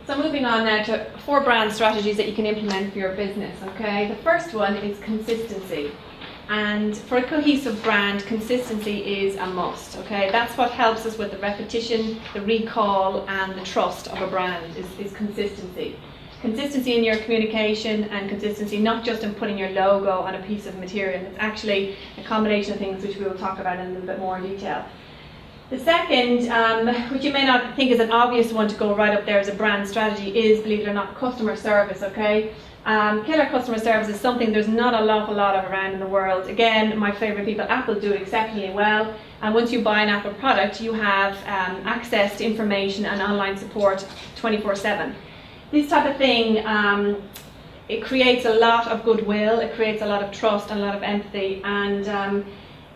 So moving on now to 4 brand strategies that you can implement for your business, okay? The first one is consistency. And for a cohesive brand, consistency is a must, okay? That's what helps us with the repetition, the recall, and the trust of a brand is consistency. Consistency in your communication and consistency not just in putting your logo on a piece of material. It's actually a combination of things which we will talk about in a little bit more detail. The second, which you may not think is an obvious one to go right up there as a brand strategy, is, believe it or not, customer service, okay? Killer customer service is something there's not an awful lot of around in the world. Again, my favourite people, Apple, do it exceptionally well. And once you buy an Apple product, you have access to information and online support 24/7. This type of thing, it creates a lot of goodwill, it creates a lot of trust and a lot of empathy, and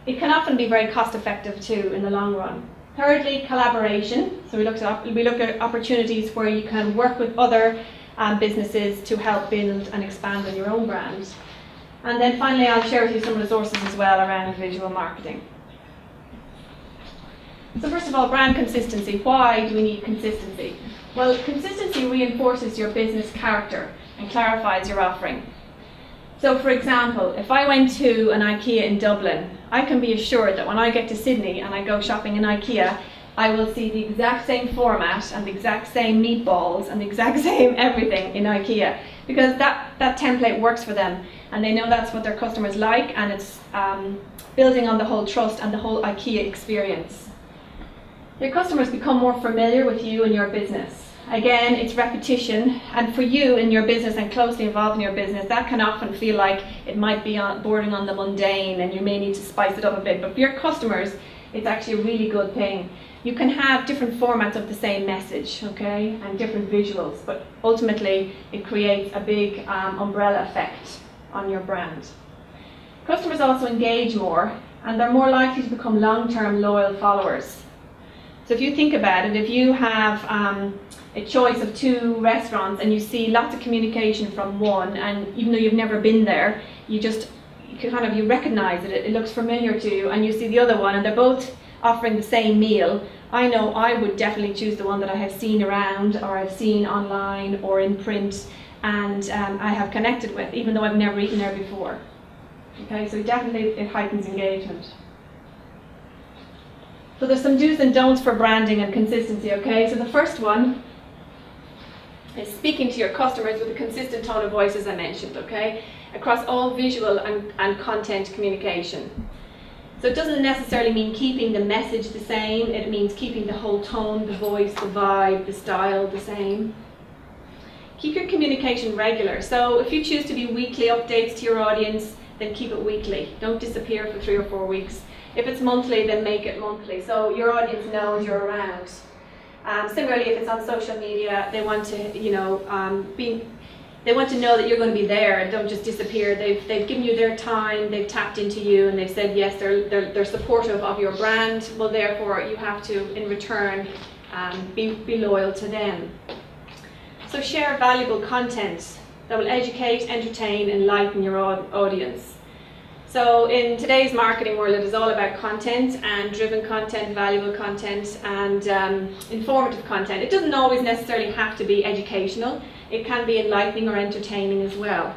it can often be very cost effective too in the long run. Thirdly, collaboration. So we look at opportunities where you can work with other businesses to help build and expand on your own brand. And then finally, I'll share with you some resources as well around visual marketing. So first of all, brand consistency. Why do we need consistency? Well, consistency reinforces your business character and clarifies your offering. So for example, if I went to an IKEA in Dublin, I can be assured that when I get to Sydney and I go shopping in IKEA, I will see the exact same format and the exact same meatballs and the exact same everything in IKEA, because that template works for them and they know that's what their customers like, and it's building on the whole trust and the whole IKEA experience. Your customers become more familiar with you and your business. Again, it's repetition, and for you in your business and closely involved in your business, that can often feel like it might be bordering on the mundane and you may need to spice it up a bit, but for your customers, it's actually a really good thing. You can have different formats of the same message, okay, and different visuals, but ultimately it creates a big umbrella effect on your brand. Customers also engage more, and they're more likely to become long-term loyal followers. So if you think about it, if you have a choice of 2 restaurants and you see lots of communication from one, and even though you've never been there, you recognize it, it looks familiar to you, and you see the other one and they're both offering the same meal, I know I would definitely choose the one that I have seen around, or I've seen online or in print, and I have connected with, even though I've never eaten there before. Okay, so definitely it heightens engagement. So there's some do's and don'ts for branding and consistency, okay? So the first one is speaking to your customers with a consistent tone of voice, as I mentioned, okay? Across all visual and content communication. So it doesn't necessarily mean keeping the message the same, it means keeping the whole tone, the voice, the vibe, the style the same. Keep your communication regular. So if you choose to do weekly updates to your audience, then keep it weekly. Don't disappear for 3 or 4 weeks. If it's monthly, then make it monthly, so your audience knows you're around. Similarly, if it's on social media, they want to, they want to know that you're going to be there and don't just disappear. They've given you their time, they've tapped into you, and they've said yes, they're supportive of your brand. Well, therefore, you have to, in return, be loyal to them. So share valuable content that will educate, entertain, enlighten your audience. So in today's marketing world, it is all about content, and driven content, valuable content, and informative content. It doesn't always necessarily have to be educational. It can be enlightening or entertaining as well.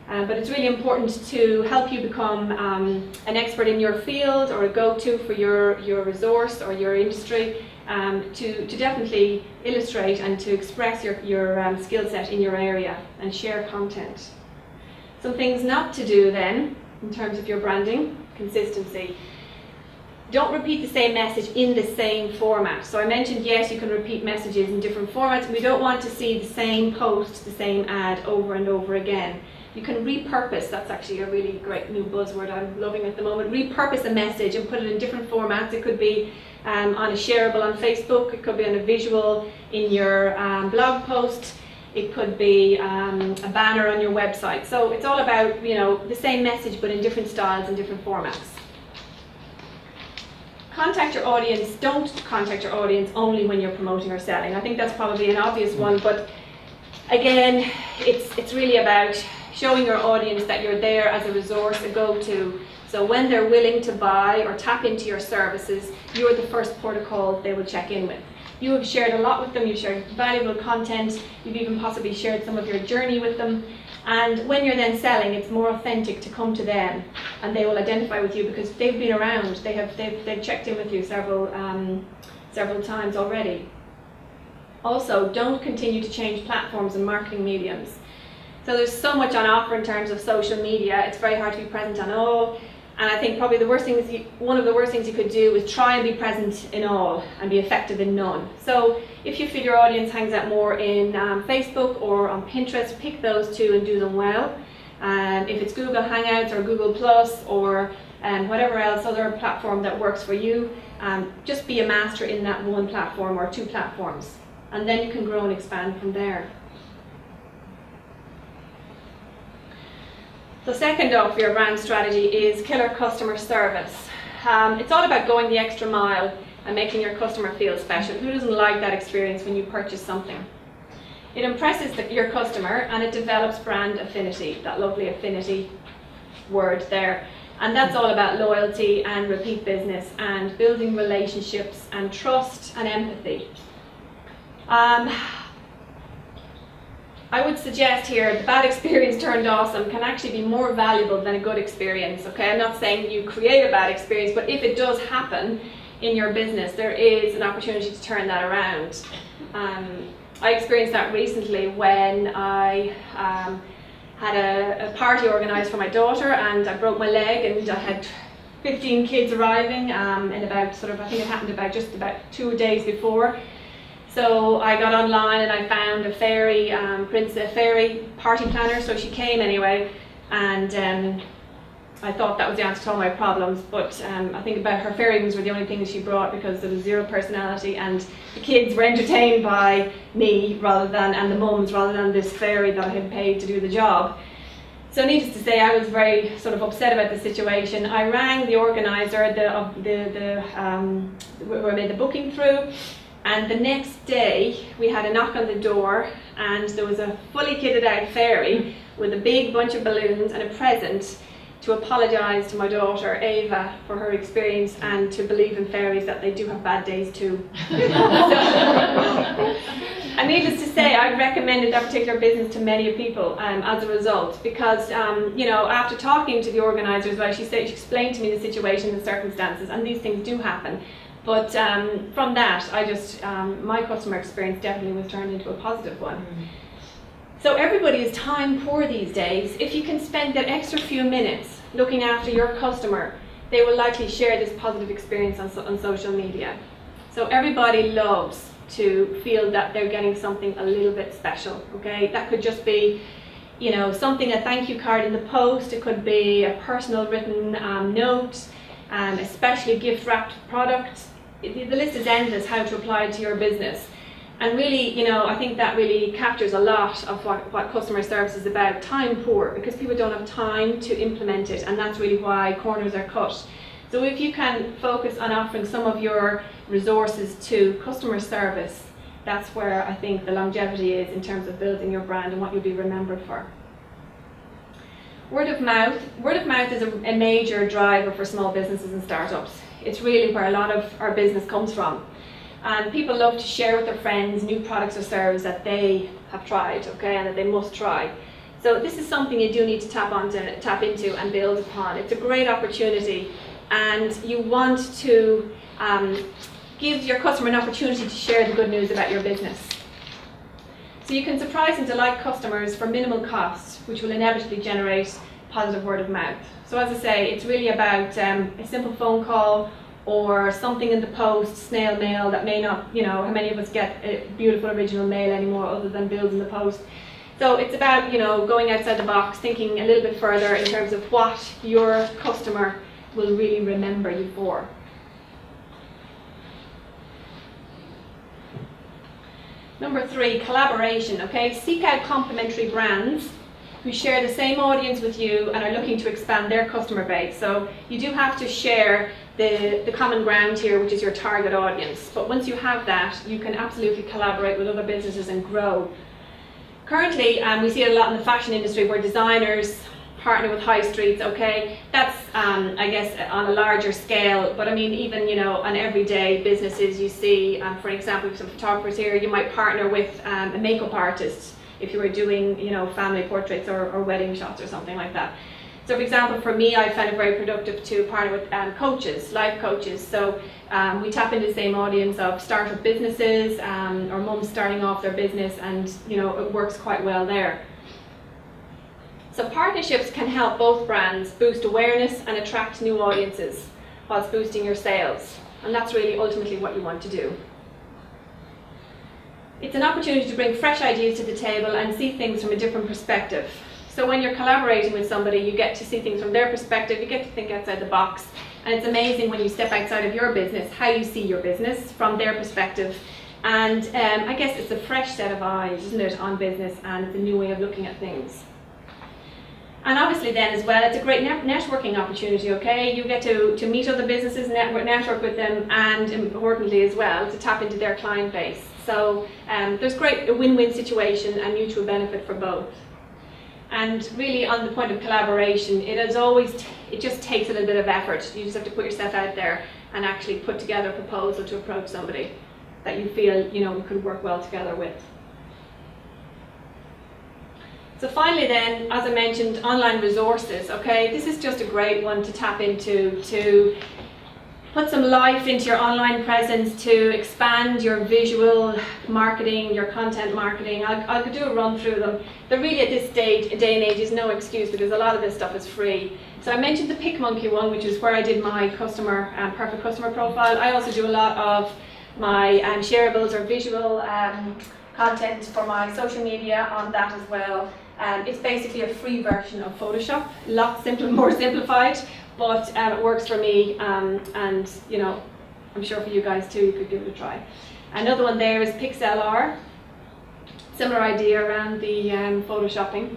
But it's really important to help you become an expert in your field, or a go-to for your resource or your industry, to definitely illustrate and to express your skill set in your area and share content. Some things not to do then, in terms of your branding: consistency. Don't repeat the same message in the same format. So I mentioned, yes, you can repeat messages in different formats. We don't want to see the same post, the same ad over and over again. You can repurpose. That's actually a really great new buzzword I'm loving at the moment. Repurpose a message and put it in different formats. It could be on a shareable on Facebook. It could be on a visual in your blog post. It could be a banner on your website. So it's all about, the same message but in different styles and different formats. Contact your audience. Don't contact your audience only when you're promoting or selling. I think that's probably an obvious one, but again, it's really about showing your audience that you're there as a resource, a go-to. So when they're willing to buy or tap into your services, you're the first port of call they will check in with. you have shared a lot with them, you've shared valuable content, you've even possibly shared some of your journey with them. And when you're then selling, it's more authentic to come to them, and they will identify with you because they've been around. They've checked in with you several times already. Also, don't continue to change platforms and marketing mediums. So there's so much on offer in terms of social media. It's very hard to be present on all. And I think probably one of the worst things you could do is try and be present in all and be effective in none. So if you feel your audience hangs out more in Facebook or on Pinterest, pick those two and do them well. If it's Google Hangouts or Google Plus or whatever else other platform that works for you, just be a master in that one platform or two platforms. And then you can grow and expand from there. The second up for your brand strategy is killer customer service. It's all about going the extra mile and making your customer feel special. Who doesn't like that experience when you purchase something? It impresses your customer and it develops brand affinity, that lovely affinity word there. And that's all about loyalty and repeat business and building relationships and trust and empathy. I would suggest here the bad experience turned awesome can actually be more valuable than a good experience. Okay, I'm not saying you create a bad experience, but if it does happen in your business, there is an opportunity to turn that around. I experienced that recently when I had a party organised for my daughter, and I broke my leg, and I had 15 kids arriving in about I think it happened just about 2 days before. So I got online and I found a fairy party planner, so she came anyway, and I thought that was the answer to all my problems, but I think about her fairy rings were the only thing that she brought because there was zero personality, and the kids were entertained by me and the mums rather than this fairy that I had paid to do the job. So needless to say, I was very upset about the situation. I rang the organizer who I made the booking through. And the next day, we had a knock on the door, and there was a fully kitted out fairy with a big bunch of balloons and a present to apologise to my daughter, Ava, for her experience and to believe in fairies that they do have bad days too. And needless to say, I've recommended that particular business to many people as a result, because after talking to the organiser as well, she explained to me the situation and circumstances, and these things do happen. But from that, my customer experience definitely was turned into a positive one. Mm-hmm. So everybody is time poor these days. If you can spend that extra few minutes looking after your customer, they will likely share this positive experience on social media. So everybody loves to feel that they're getting something a little bit special, okay? That could just be, a thank you card in the post. It could be a personal written note, especially gift wrapped products. The list is endless how to apply it to your business. And really, I think that really captures a lot of what customer service is about. Time poor, because people don't have time to implement it, and that's really why corners are cut. So if you can focus on offering some of your resources to customer service, that's where I think the longevity is in terms of building your brand and what you'll be remembered for. Word of mouth. Word of mouth is a major driver for small businesses and startups. It's really where a lot of our business comes from. And people love to share with their friends new products or services that they have tried, okay, and that they must try. So this is something you do need to tap into and build upon. It's a great opportunity, and you want to give your customer an opportunity to share the good news about your business. So you can surprise and delight customers for minimal cost, which will inevitably generate positive word of mouth. So as I say, it's really about a simple phone call or something in the post, snail mail, that may not, how many of us get a beautiful original mail anymore other than bills in the post. So it's about, going outside the box, thinking a little bit further in terms of what your customer will really remember you for. Number 3, collaboration, okay? Seek out complementary brands who share the same audience with you and are looking to expand their customer base. So you do have to share the common ground here, which is your target audience. But once you have that, you can absolutely collaborate with other businesses and grow. Currently, we see it a lot in the fashion industry where designers partner with high streets, okay? That's, I guess, on a larger scale, but I mean, even, you know, on everyday businesses you see, for example, some photographers here, you might partner with a makeup artist if you were doing, you know, family portraits or wedding shots or something like that. So for example, for me, I found it very productive to partner with coaches, life coaches. So we tap into the same audience of startup businesses or mums starting off their business, and, you know, it works quite well there. So partnerships can help both brands boost awareness and attract new audiences whilst boosting your sales. And that's really ultimately what you want to do. It's an opportunity to bring fresh ideas to the table and see things from a different perspective. So when you're collaborating with somebody, you get to see things from their perspective, you get to think outside the box. And it's amazing when you step outside of your business, how you see your business from their perspective. And I guess it's a fresh set of eyes, isn't it, on business, and it's a new way of looking at things. And obviously then as well, it's a great networking opportunity, okay? You get to meet other businesses, network with them, and importantly as well, to tap into their client base. So there's a win-win situation and mutual benefit for both. And really on the point of collaboration, it just takes a little bit of effort. You just have to put yourself out there and actually put together a proposal to approach somebody that you feel, you know, could work well together with. So finally then, as I mentioned, online resources, okay? This is just a great one to tap into, to put some life into your online presence, to expand your visual marketing, your content marketing. I'll do a run through them. But really at this day and age is no excuse, because a lot of this stuff is free. So I mentioned the PicMonkey one, which is where I did my perfect customer profile. I also do a lot of my shareables or visual content for my social media on that as well. It's basically a free version of Photoshop, a lot simpler, more simplified, but it works for me, and you know, I'm sure for you guys too, you could give it a try. Another one there is PixLR, similar idea around the photoshopping.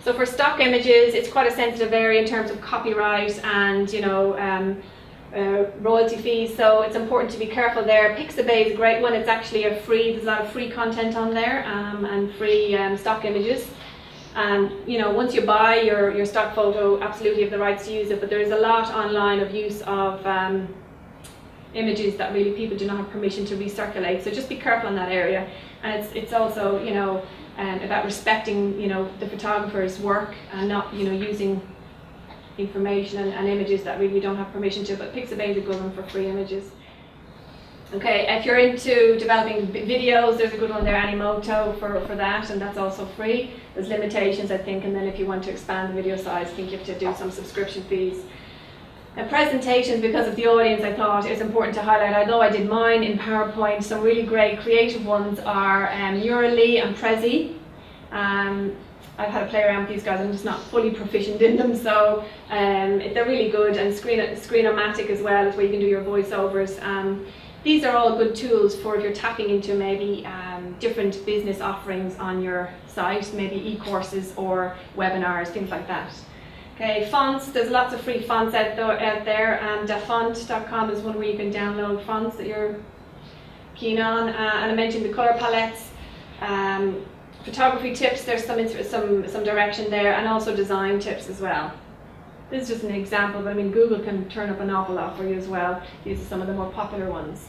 So for stock images, it's quite a sensitive area in terms of copyright and, you know, royalty fees, so it's important to be careful there. Pixabay is a great one. It's actually there's a lot of free content on there, and free stock images. You know, once you buy your stock photo, absolutely have the rights to use it, but there is a lot online of use of images that really people do not have permission to recirculate, so just be careful in that area. And it's also, you know, about respecting, you know, the photographer's work and not, you know, using information and images that really don't have permission to, but Pixabay is a good one for free images. Okay, if you're into developing videos, there's a good one there, Animoto, for that, and that's also free. There's limitations, I think, and then if you want to expand the video size, I think you have to do some subscription fees. Now, presentations, because of the audience, I thought it's important to highlight. I know I did mine in PowerPoint. Some really great creative ones are Neurally and Prezi. I've had to play around with these guys. I'm just not fully proficient in them, so they're really good. And Screenomatic as well is where you can do your voiceovers. These are all good tools for if you're tapping into maybe different business offerings on your site, maybe e-courses or webinars, things like that. Okay, fonts, there's lots of free fonts out there, and font.com is one where you can download fonts that you're keen on. And I mentioned the colour palettes. Photography tips, there's some direction there, and also design tips as well. This is just an example, but I mean Google can turn up an awful lot for you as well. These are some of the more popular ones.